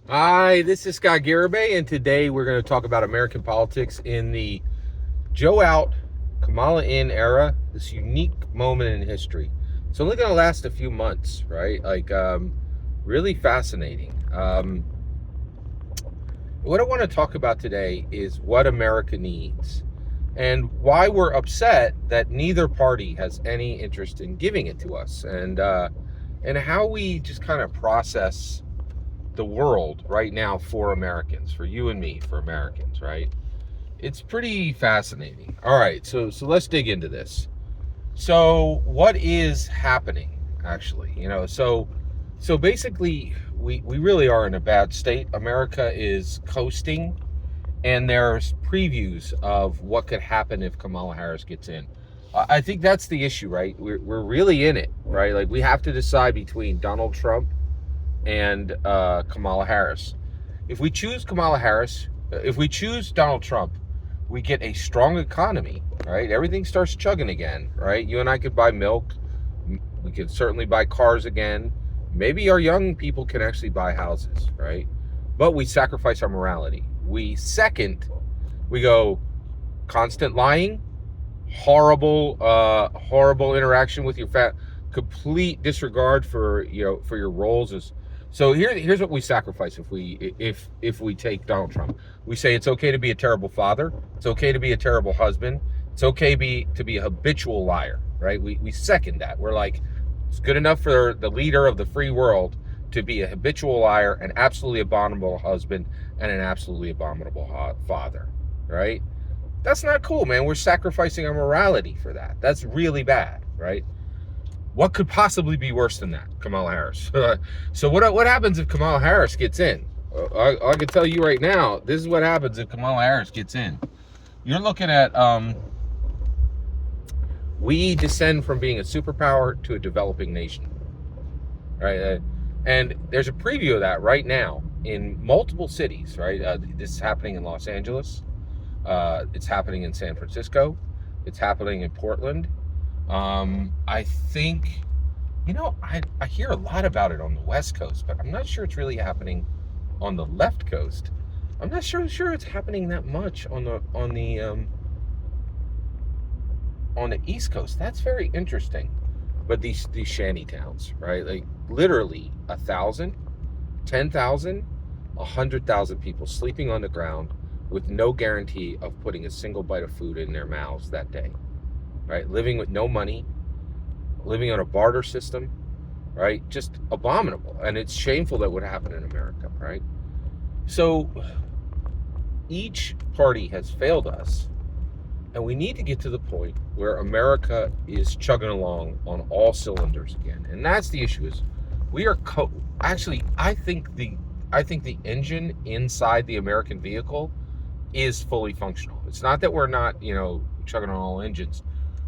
Hi, this is Scott Garibay, and today we're going to talk about American politics in the Joe out, Kamala in era, this unique moment in history. It's only going to last a few months, right? Really fascinating. What I want to talk about today is what America needs and why we're upset that neither party has any interest in giving it to us, and how we just kind of process the world right now for Americans, for you and me, for Americans, right? It's pretty fascinating. All right, so let's dig into this. So what is happening actually? So basically we really are in a bad state. America is coasting, and there's previews of what could happen if Kamala Harris gets in. I think that's the issue, right? We're really in it, right? Like we have to decide between Donald Trump and Kamala Harris. If we choose Kamala Harris, if we choose Donald Trump, we get a strong economy, right? Everything starts chugging again, right? You and I could buy milk. We could certainly buy cars again. Maybe our young people can actually buy houses, right? But we sacrifice our morality. We go constant lying, horrible interaction with your complete disregard for for your roles as. So here's what we sacrifice if we take Donald Trump. We say it's okay to be a terrible father, it's okay to be a terrible husband, it's okay to be a habitual liar, right? We second that. We're like, it's good enough for the leader of the free world to be a habitual liar, an absolutely abominable husband, and an absolutely abominable father, right? That's not cool, man. We're sacrificing our morality for that. That's really bad, right? What could possibly be worse than that, Kamala Harris? So what happens if Kamala Harris gets in? I can tell you right now, this is what happens if Kamala Harris gets in. You're looking at we descend from being a superpower to a developing nation, right? And there's a preview of that right now in multiple cities, right? This is happening in Los Angeles. It's happening in San Francisco. It's happening in Portland. I think, I hear a lot about it on the West Coast, but I'm not sure it's really happening on the left coast. I'm not sure it's happening that much on the East Coast. That's very interesting. But these shanty towns, right? Like literally 1,000, 10,000, 100,000 people sleeping on the ground with no guarantee of putting a single bite of food in their mouths that day, right? Living with no money, living on a barter system, right? Just abominable. And it's shameful that would happen in America, right? So each party has failed us, and we need to get to the point where America is chugging along on all cylinders again. And that's the issue. Is we are actually, I think the engine inside the American vehicle is fully functional. It's not that we're not, chugging on all engines.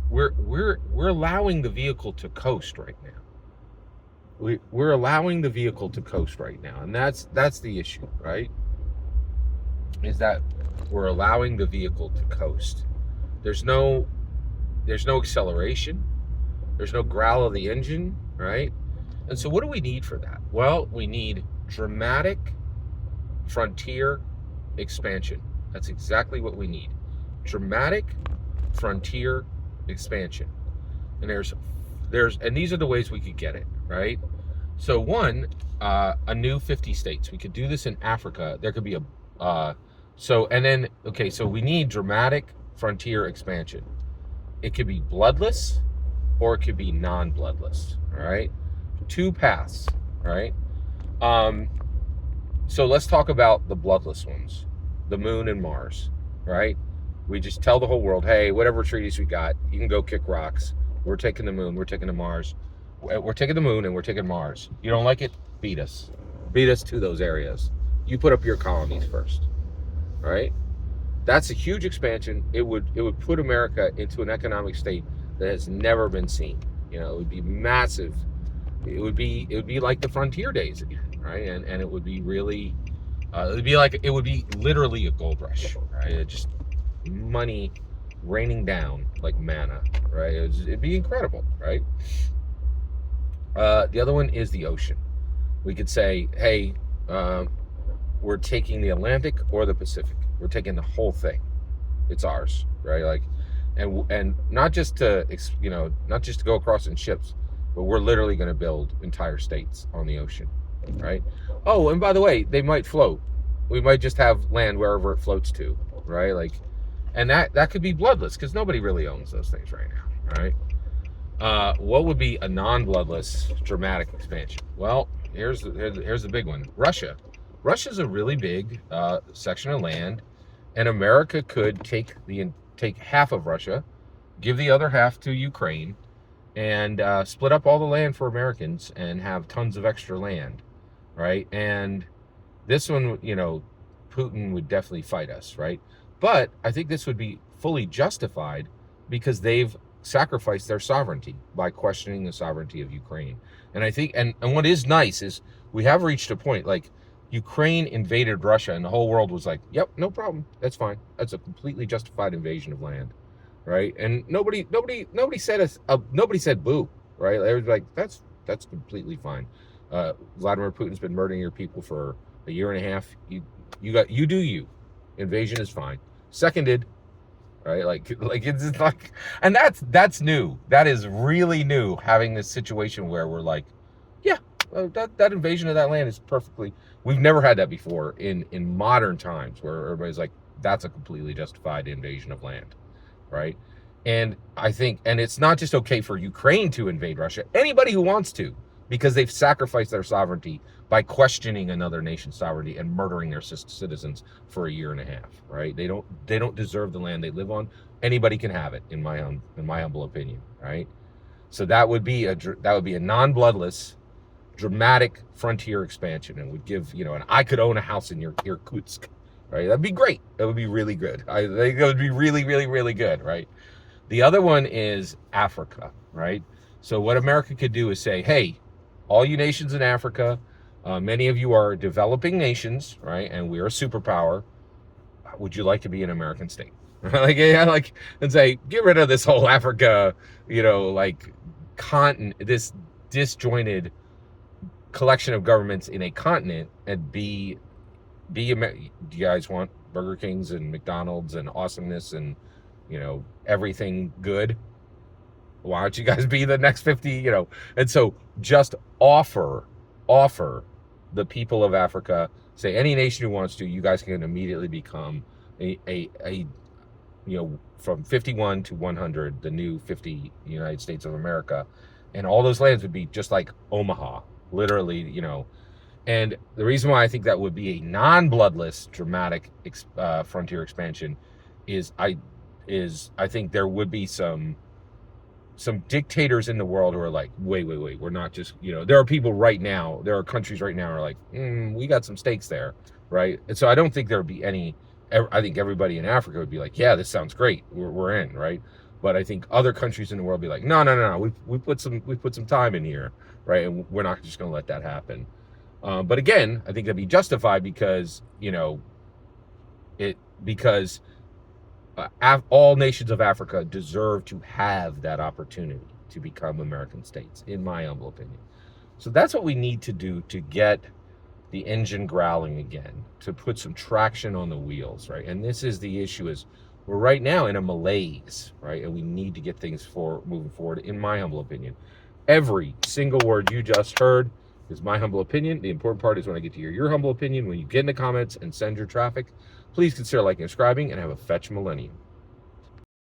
We're allowing the vehicle to coast right now. We're allowing the vehicle to coast right now, and that's the issue, right? Is that we're allowing the vehicle to coast. There's no acceleration. There's no growl of the engine, right? And so what do we need for that? Well, we need dramatic frontier expansion. That's exactly what we need. Dramatic frontier expansion. And and these are the ways we could get it, right? So one, a new 50 states. We could do this in Africa. There could be so we need dramatic frontier expansion. It could be bloodless or it could be non-bloodless, all right? Two paths, all right? So let's talk about the bloodless ones, the moon and Mars, right? We just tell the whole world, hey, whatever treaties we got, you can go kick rocks. We're taking the moon, we're taking the Mars. We're taking the moon and we're taking Mars. You don't like it? Beat us. Beat us to those areas. You put up your colonies first, right? That's a huge expansion. It would put America into an economic state that has never been seen. It would be massive. It would be like the frontier days again, right? And it would be really, it would be literally a gold rush, right? Just money raining down like manna, right? It'd be incredible, right? The other one is the ocean. We could say, hey, we're taking the Atlantic or the Pacific. We're taking the whole thing. It's ours, right? Like, and not just to not just to go across in ships, but we're literally going to build entire states on the ocean, right? Oh, and by the way, they might float. We might just have land wherever it floats to, right? Like, and that could be bloodless because nobody really owns those things right now, right? What would be a non-bloodless dramatic expansion? Well, here's the big one. Russia. Russia's a really big section of land, and America could take half of Russia, give the other half to Ukraine, and split up all the land for Americans and have tons of extra land, right? And this one, Putin would definitely fight us, right? But I think this would be fully justified because they've sacrificed their sovereignty by questioning the sovereignty of Ukraine. And I think, and what is nice is we have reached a point, like Ukraine invaded Russia and the whole world was like, yep, no problem. That's fine. That's a completely justified invasion of land, right? And nobody said boo, right? They were like, that's completely fine. Vladimir Putin's been murdering your people for a year and a half. You do you. Invasion is fine. Seconded, right? Like it's like, and that's new. That is really new. Having this situation where we're like, yeah, that invasion of that land is perfectly. We've never had that before in modern times where everybody's like, that's a completely justified invasion of land, right? And I think, and it's not just okay for Ukraine to invade Russia. Anybody who wants to, because they've sacrificed their sovereignty by questioning another nation's sovereignty and murdering their citizens for a year and a half, right? They don't deserve the land they live on. Anybody can have it, in my humble opinion, right? So that would be a non-bloodless, dramatic frontier expansion, and would give and I could own a house in Irkutsk, right? That'd be great. That would be really good. I think that would be really, really, really good, right? The other one is Africa, right? So what America could do is say, hey, all you nations in Africa, many of you are developing nations, right? And we're a superpower. Would you like to be an American state? And say, get rid of this whole Africa, continent, this disjointed collection of governments in a continent, and do you guys want Burger Kings and McDonald's and awesomeness and, everything good? Why don't you guys be the next 50, And so just offer the people of Africa, say any nation who wants to, you guys can immediately become from 51 to 100, the new 50 United States of America. And all those lands would be just like Omaha, literally, And the reason why I think that would be a non-bloodless, dramatic frontier expansion is I think there would be some dictators in the world who are like, wait, we're not just, there are people right now, there are countries right now who are like, we got some stakes there, right? And so I don't think there would be any, I think everybody in Africa would be like, yeah, this sounds great, we're in, right? But I think other countries in the world would be like, no, we put some time in here, right? And we're not just going to let that happen. But again, I think that'd be justified because, all nations of Africa deserve to have that opportunity to become American states, in my humble opinion. So that's what we need to do to get the engine growling again, to put some traction on the wheels, right? And this is the issue, is we're right now in a malaise, right? And we need to get things moving forward, in my humble opinion. Every single word you just heard is my humble opinion. The important part is when I get to hear your humble opinion, when you get in the comments and send your traffic. Please consider liking and subscribing, and have a fetch millennium.